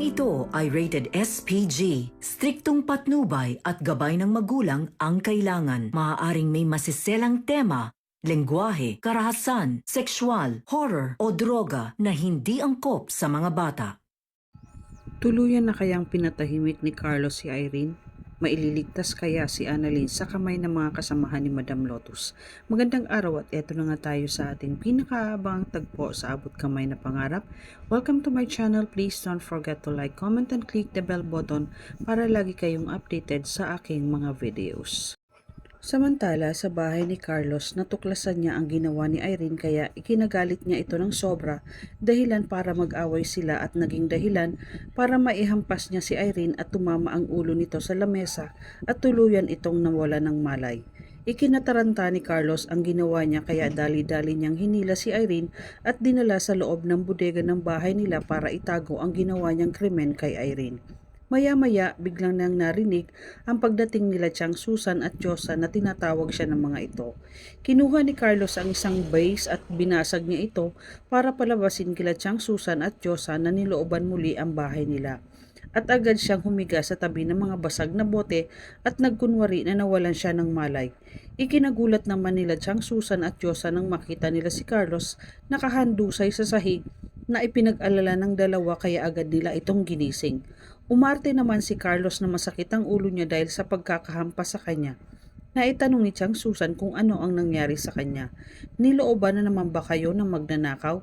Programang ito ay rated SPG. Striktong patnubay at gabay ng magulang ang kailangan. Maaaring may masiselang tema, lengguwahe, karahasan, sexual, horror o droga na hindi angkop sa mga bata. Tuluyan na kayang pinatahimik ni Carlos si Irene? Maililigtas kaya si Annalyn sa kamay ng mga kasamahan ni Madam Lotus? Magandang araw at eto na nga tayo sa ating pinakaabang tagpo sa abot kamay na pangarap. Welcome to my channel. Please don't forget to like, comment, and click the bell button para lagi kayong updated sa aking mga videos. Samantala, sa bahay ni Carlos, natuklasan niya ang ginawa ni Irene kaya ikinagalit niya ito ng sobra, dahilan para mag-away sila at naging dahilan para maihampas niya si Irene at tumama ang ulo nito sa lamesa at tuluyan itong nawala ng malay. Ikinataranta ni Carlos ang ginawa niya kaya dali-dali niyang hinila si Irene at dinala sa loob ng bodega ng bahay nila para itago ang ginawa niyang krimen kay Irene. Maya-maya, biglang nang narinig ang pagdating nila Chang Susan at Josa na tinatawag siya ng mga ito. Kinuha ni Carlos ang isang base at binasag niya ito para palabasin kila Chang Susan at Josa na nilooban muli ang bahay nila. At agad siyang humiga sa tabi ng mga basag na bote at nagkunwari na nawalan siya ng malay. Ikinagulat naman nila Chang Susan at Josa nang makita nila si Carlos nakahandusay sa sahig na ipinag-alala ng dalawa kaya agad nila itong ginising. Umarte naman si Carlos na masakit ang ulo niya dahil sa pagkakahampas sa kanya. Naitanong ni Chang Susan kung ano ang nangyari sa kanya. Nilooban na naman ba kayo ng magnanakaw?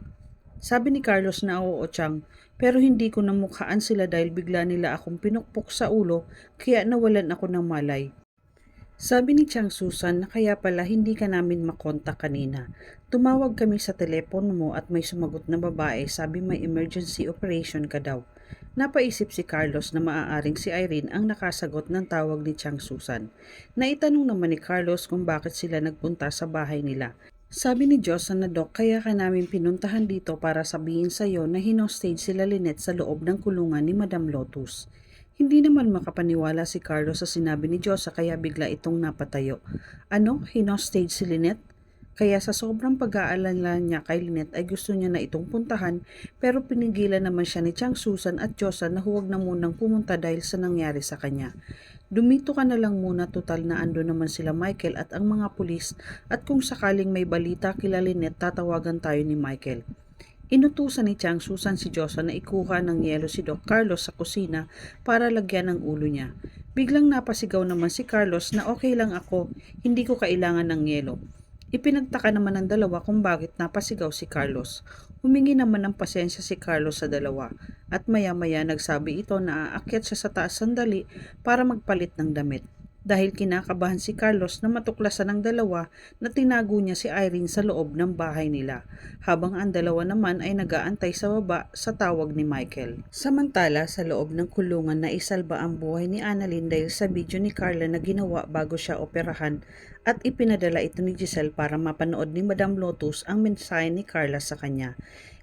Sabi ni Carlos na oo Chang, pero hindi ko namukhaan sila dahil bigla nila akong pinukpok sa ulo kaya nawalan ako ng malay. Sabi ni Chang Susan na kaya pala hindi ka namin makontak kanina. Tumawag kami sa telepono mo at may sumagot na babae, sabi may emergency operation ka daw. Napaisip si Carlos na maaaring si Irene ang nakasagot ng tawag ni Chang Susan. Naitanong naman ni Carlos kung bakit sila nagpunta sa bahay nila. Sabi ni Josa na Doc, kaya ka namin pinuntahan dito para sabihin sa iyo na hinostage sila Lynette sa loob ng kulungan ni Madam Lotus. Hindi naman makapaniwala si Carlos sa sinabi ni Josa kaya bigla itong napatayo. Ano? Hinostage si Lynette? Kaya sa sobrang pag-aalala niya kay Lynette ay gusto niya na itong puntahan pero pinigilan naman siya ni Chang Susan at Josa na huwag na munang pumunta dahil sa nangyari sa kanya. Dumito ka na lang muna, total na ando naman sila Michael at ang mga pulis at kung sakaling may balita kila Lynette tatawagan tayo ni Michael. Inutusan ni Chang Susan si Josa na ikuha ng yelo si Doc Carlos sa kusina para lagyan ng ulo niya. Biglang napasigaw naman si Carlos na okay lang ako, hindi ko kailangan ng yelo. Ipinagtaka naman ng dalawa kung bakit napasigaw si Carlos. Humingi naman ng pasensya si Carlos sa dalawa at maya-maya nagsabi ito na aakyat siya sa taas sandali para magpalit ng damit. Dahil kinakabahan si Carlos na matuklasan ng dalawa na tinago niya si Irene sa loob ng bahay nila, habang ang dalawa naman ay nag-aantay sa baba sa tawag ni Michael. Samantala, sa loob ng kulungan na isalba ang buhay ni Annalyn dahil sa video ni Carla na ginawa bago siya operahan at ipinadala ito ni Giselle para mapanood ni Madam Lotus ang mensahe ni Carla sa kanya.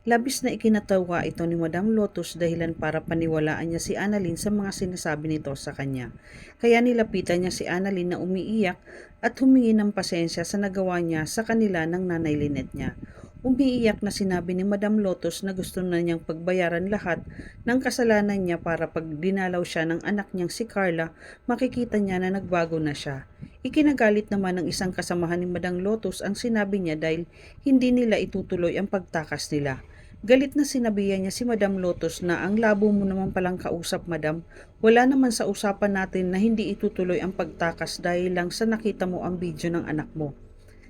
Labis na ikinatawa ito ni Madam Lotus dahilan para paniwalaan niya si Annalyn sa mga sinasabi nito sa kanya. Kaya nilapitan niya si Annalyn na umiiyak at humingi ng pasensya sa nagawa niya sa kanila ng nanay Lynette niya. Umiiyak na sinabi ni Madam Lotus na gusto na niyang pagbayaran lahat ng kasalanan niya para pag dinalaw siya ng anak niyang si Carla, makikita niya na nagbago na siya. Ikinagalit naman ng isang kasamahan ni Madam Lotus ang sinabi niya dahil hindi nila itutuloy ang pagtakas nila. Galit na sinabihan niya si Madam Lotus na ang labo mo naman palang kausap madam. Wala naman sa usapan natin na hindi itutuloy ang pagtakas dahil lang sa nakita mo ang video ng anak mo.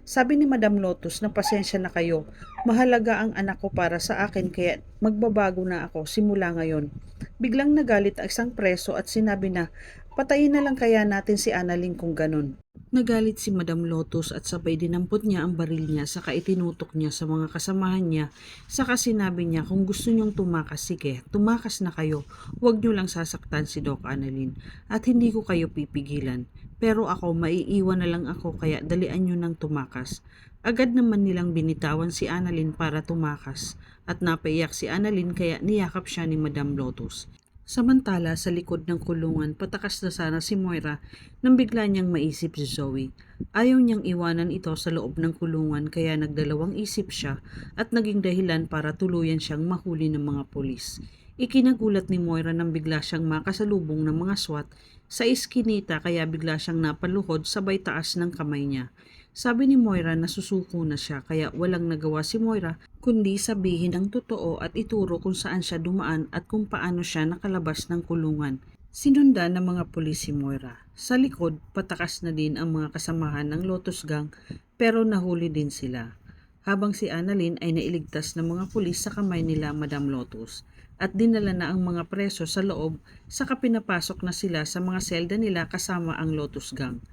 Sabi ni Madam Lotus na pasensya na kayo, mahalaga ang anak ko para sa akin kaya magbabago na ako simula ngayon. Biglang nagalit ang isang preso at sinabi na patayin na lang kaya natin si Annalyn kung ganun. Nagalit si Madam Lotus at sabay dinampot niya ang baril niya saka itinutok niya sa mga kasamahan niya saka sinabi niya kung gusto niyong tumakas, sige, tumakas na kayo. Huwag niyo lang sasaktan si Doc Annalyn at hindi ko kayo pipigilan. Pero ako, maiiwan na lang ako kaya dalian niyo nang tumakas. Agad naman nilang binitawan si Annalyn para tumakas at napaiyak si Annalyn kaya niyakap siya ni Madam Lotus. Samantala, sa likod ng kulungan, patakas na sana si Moira nang bigla niyang maisip si Zoe. Ayaw niyang iwanan ito sa loob ng kulungan kaya nagdalawang isip siya at naging dahilan para tuluyan siyang mahuli ng mga pulis. Ikinagulat ni Moira nang bigla siyang makasalubong ng mga SWAT sa iskinita kaya bigla siyang napaluhod sabay taas ng kamay niya. Sabi ni Moira na susuko na siya kaya walang nagawa si Moira kundi sabihin ang totoo at ituro kung saan siya dumaan at kung paano siya nakalabas ng kulungan. Sinundan ng mga pulis si Moira. Sa likod, patakas na din ang mga kasamahan ng Lotus Gang pero nahuli din sila. Habang si Annalyn ay nailigtas ng mga pulis sa kamay nila Madam Lotus at dinala na ang mga preso sa loob saka pinapasok na sila sa mga selda nila kasama ang Lotus Gang.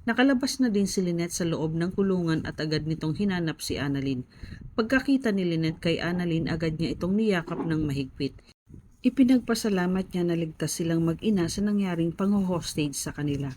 Nakalabas na din si Lynette sa loob ng kulungan at agad nitong hinanap si Annalyn. Pagkakita ni Lynette kay Annalyn, agad niya itong niyakap ng mahigpit. Ipinagpasalamat niya na ligtas silang mag-ina sa nangyaring pang-hostage sa kanila.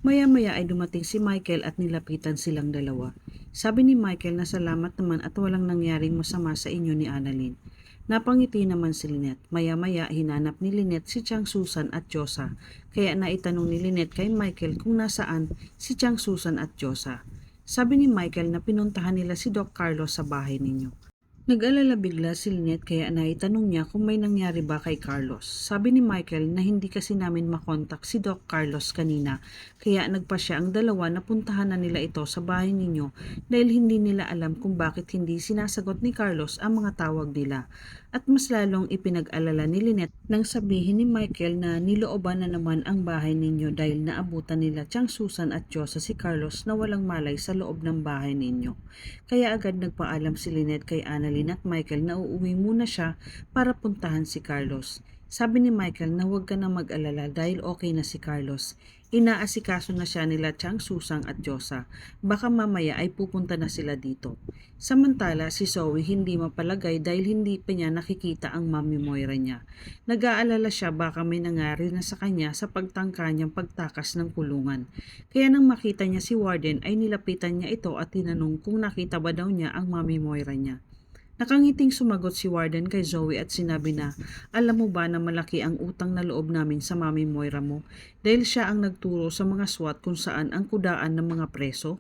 Maya-maya ay dumating si Michael at nilapitan silang dalawa. Sabi ni Michael na salamat naman at walang nangyaring masama sa inyo ni Annalyn. Napangiti naman si Lynette. Maya-maya hinanap ni Lynette si Chang Susan at Josa. Kaya naitanong ni Lynette kay Michael kung nasaan si Chang Susan at Josa. Sabi ni Michael na pinuntahan nila si Doc Carlos sa bahay ninyo. Nag-alala bigla si Lynette kaya naitanong niya kung may nangyari ba kay Carlos. Sabi ni Michael na hindi kasi namin makontak si Doc Carlos kanina kaya nagpa siya ang dalawa na puntahan na nila ito sa bahay ninyo dahil hindi nila alam kung bakit hindi sinasagot ni Carlos ang mga tawag nila. At mas lalong ipinag-alala ni Lynette nang sabihin ni Michael na nilooban na naman ang bahay ninyo dahil naabutan nila Chang Susan at Josa si Carlos na walang malay sa loob ng bahay ninyo. Kaya agad nagpaalam si Lynette kay Annalyn at Michael na uuwi muna siya para puntahan si Carlos. Sabi ni Michael na huwag ka na mag-alala dahil okay na si Carlos. Inaasikaso na siya nila Chang Susang at Josa. Baka mamaya ay pupunta na sila dito. Samantala si Zoe hindi mapalagay dahil hindi pa niya nakikita ang Mami Moira niya. Nag-aalala siya baka may nangyari na sa kanya sa pagtangka niyang pagtakas ng kulungan. Kaya nang makita niya si Warden ay nilapitan niya ito at tinanong kung nakita ba daw niya ang Mami Moira niya. Nakangiting sumagot si Warden kay Zoe at sinabi na, alam mo ba na malaki ang utang na loob namin sa Mami Moira mo dahil siya ang nagturo sa mga SWAT kung saan ang kudaan ng mga preso?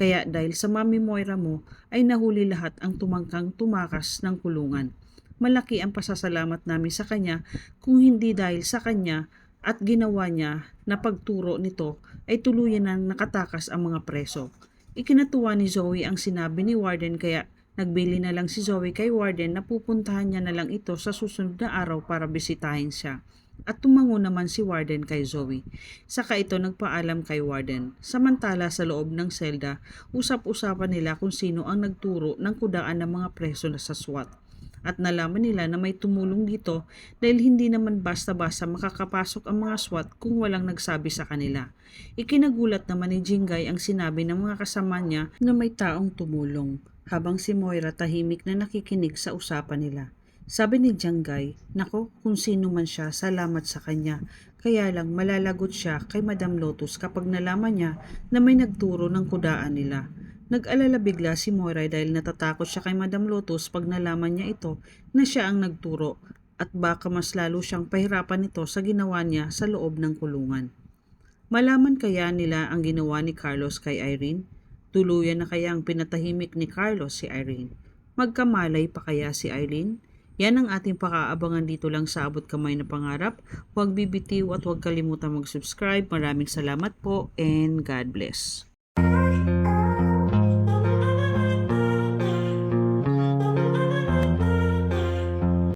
Kaya dahil sa Mami Moira mo ay nahuli lahat ang tumangkang tumakas ng kulungan. Malaki ang pasasalamat namin sa kanya kung hindi dahil sa kanya at ginawa niya na pagturo nito ay tuluyan nang nakatakas ang mga preso. Ikinatuwa ni Zoe ang sinabi ni Warden kaya nagbili na lang si Zoe kay Warden na pupuntahan niya na lang ito sa susunod na araw para bisitahin siya. At tumango naman si Warden kay Zoe. Saka ito nagpaalam kay Warden. Samantala sa loob ng selda, usap-usapan nila kung sino ang nagturo ng kudaan ng mga preso na sa SWAT. At nalaman nila na may tumulong dito dahil hindi naman basta-basta makakapasok ang mga SWAT kung walang nagsabi sa kanila. Ikinagulat naman ni Jingay ang sinabi ng mga kasama niya na may taong tumulong, habang si Moira tahimik na nakikinig sa usapan nila. Sabi ni Jingay, nako kung sino man siya, salamat sa kanya. Kaya lang malalagot siya kay Madam Lotus kapag nalaman niya na may nagturo ng kudaan nila. Nag-alala bigla si Moira dahil natatakot siya kay Madam Lotus pag nalaman niya ito na siya ang nagturo at baka mas lalo siyang pahirapan ito sa ginawa niya sa loob ng kulungan. Malaman kaya nila ang ginawa ni Carlos kay Irene? Tuluyan na kaya ang pinatahimik ni Carlos si Irene? Magkamalay pa kaya si Irene? Yan ang ating pakaabangan dito lang sa Abot Kamay na Pangarap. Huwag bibitiw at huwag kalimutan mag-subscribe. Maraming salamat po and God bless.